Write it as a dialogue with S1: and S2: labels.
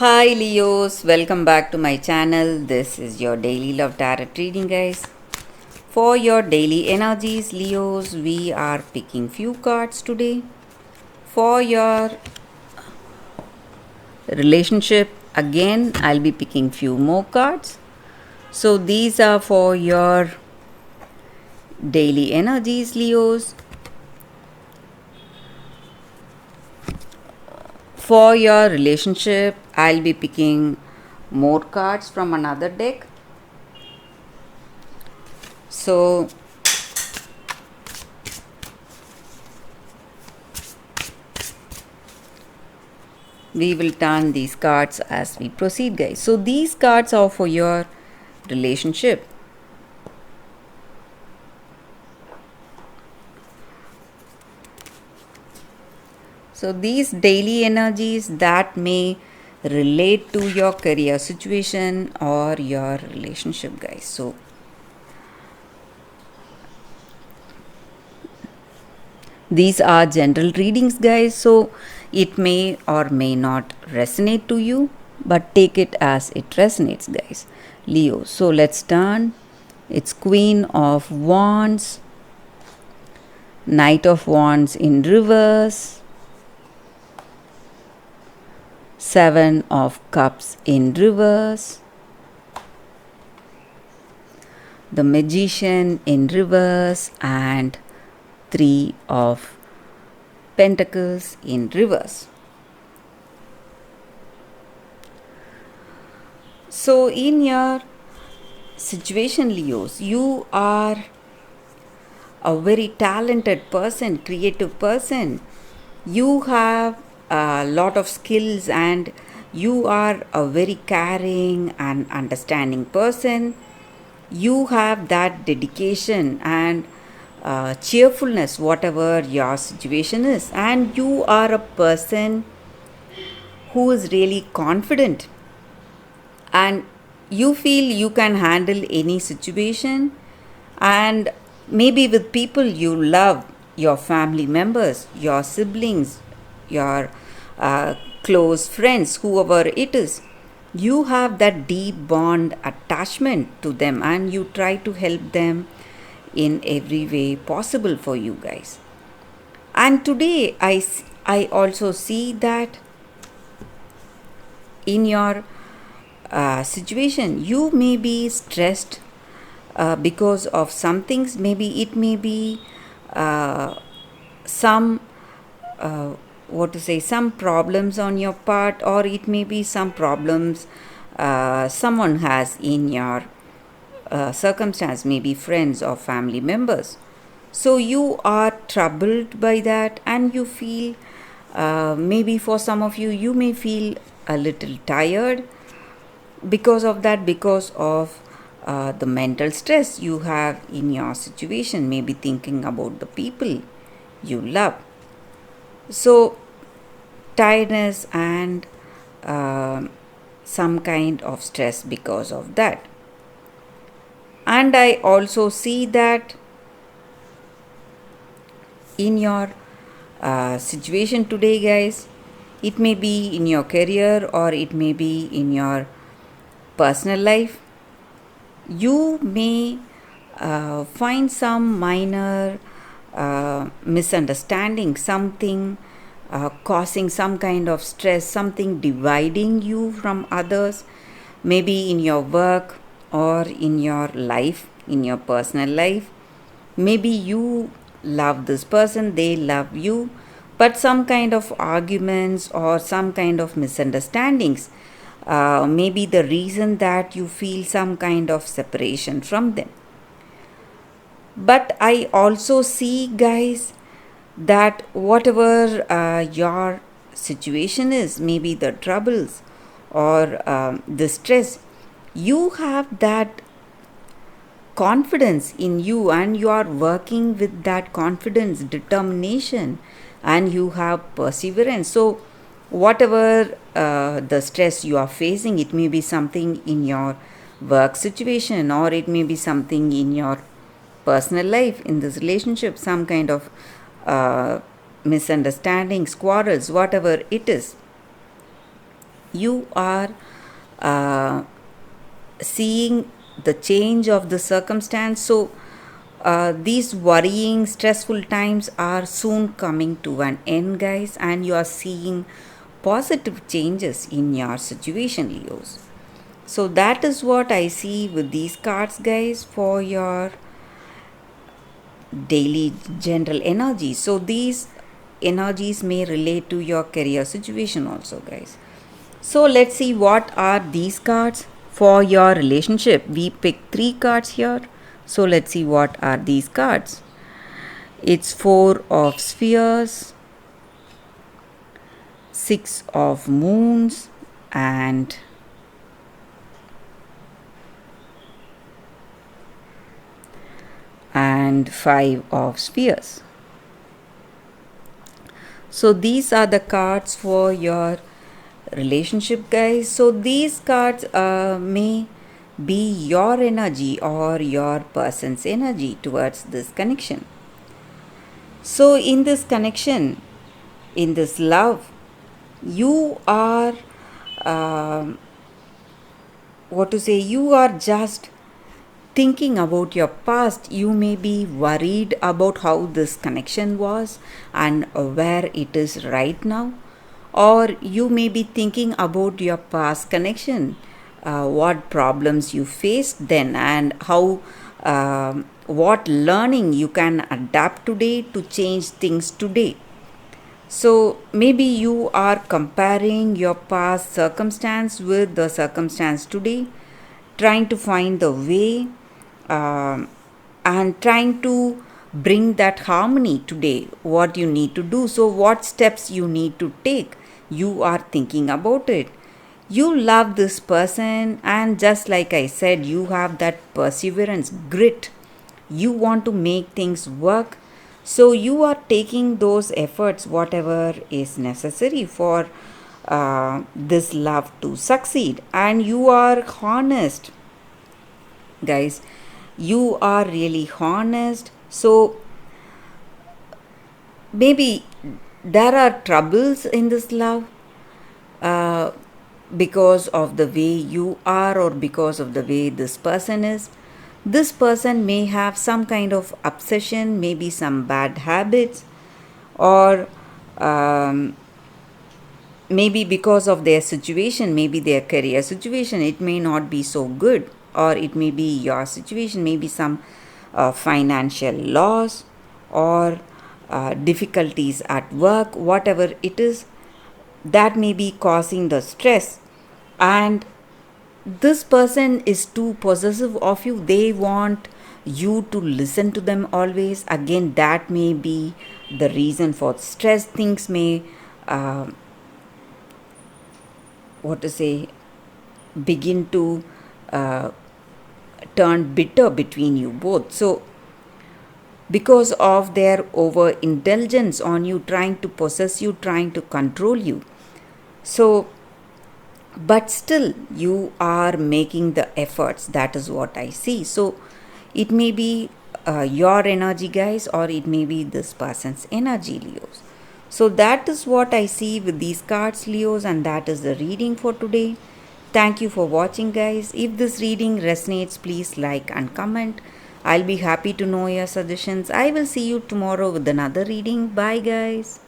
S1: Hi Leos, welcome back to my channel. This is your daily love tarot reading, guys. For your daily energies, Leos, we are picking few cards today. For your relationship, again, I'll be picking few more cards. So these are for your daily energies, Leos. For your relationship, I'll be picking more cards from another deck. So we will turn these cards as we proceed, guys. So these cards are for your relationship. So these daily energies that may relate to your career situation or your relationship, guys. So these are general readings, guys. So it may or may not resonate to you, but take it as it resonates, guys. Leo. So let's turn. It's Queen of Wands, Knight of Wands in reverse, Seven of Cups in reverse, the Magician in reverse, and Three of Pentacles in reverse. So in your situation, Leos, you are a very talented person, creative person. You have a lot of skills and you are a very caring and understanding person. You have that dedication and cheerfulness, whatever your situation is, and you are a person who is really confident and you feel you can handle any situation, and maybe with people you love, your family members, your siblings, your close friends, whoever it is, you have that deep bond attachment to them and you try to help them in every way possible for you guys. And today I also see that in your situation you may be stressed because of some things. Maybe it may be some what to say, some problems on your part, or it may be some problems someone has in your circumstance, maybe friends or family members. So you are troubled by that and you feel maybe for some of you you may feel a little tired because of that, because of the mental stress you have in your situation, maybe thinking about the people you love. So tiredness and some kind of stress because of that. And I also see that in your situation today, guys, it may be in your career or it may be in your personal life, you may find some minor misunderstanding, something causing some kind of stress, something dividing you from others, maybe in your work or in your life, in your personal life. Maybe you love this person, they love you, but some kind of arguments or some kind of misunderstandings may be the reason that you feel some kind of separation from them. But I also see, guys, that whatever your situation is, maybe the troubles or the stress, you have that confidence in you and you are working with that confidence, determination, and you have perseverance. So whatever the stress you are facing, it may be something in your work situation or it may be something in your personal life, in this relationship, some kind of misunderstandings, quarrels, whatever it is. You are uh, seeing the change of the circumstance. So, these worrying, stressful times are soon coming to an end, guys, and you are seeing positive changes in your situation, Leos. So, that is what I see with these cards, guys, for your daily general energy. So, these energies may relate to your career situation also, guys. So let's see what are these cards for your relationship. We picked 3 cards here. So let's see what are these cards. It's 4 of spheres, 6 of moons, and and 5 of spheres. So these are the cards for your relationship, guys. So these cards may be your energy or your person's energy towards this connection. So in this connection, in this love, you are you are just thinking about your past. You may be worried about how this connection was and where it is right now, or you may be thinking about your past connection, what problems you faced then, and how what learning you can adapt today to change things today. So maybe you are comparing your past circumstance with the circumstance today, trying to find the way, um, and trying to bring that harmony today, what you need to do. So, what steps you need to take, you are thinking about it. You love this person, and just like I said, you have that perseverance, grit. You want to make things work. So, you are taking those efforts, whatever is necessary for this love to succeed, and you are honest, guys. You are really honest. So, maybe there are troubles in this love, uh, because of the way you are or because of the way this person is. This person may have some kind of obsession, maybe some bad habits, or um, maybe because of their situation, maybe their career situation, it may not be so good, or it may be your situation, maybe some financial loss, or difficulties at work, whatever it is, that may be causing the stress. And this person is too possessive of you. They want you to listen to them always. Again, that may be the reason for stress. Things may uh, what to say begin to uh, turn bitter between you both. So because of their overindulgence on you, trying to possess you, trying to control you. So, but still, you are making the efforts. That is what I see. So, it may be your energy, guys, or it may be this person's energy, Leos. So, that is what I see with these cards, Leos, and that is the reading for today. Thank you for watching, guys. If this reading resonates, please like and comment. I'll be happy to know your suggestions. I will see you tomorrow with another reading. Bye, guys.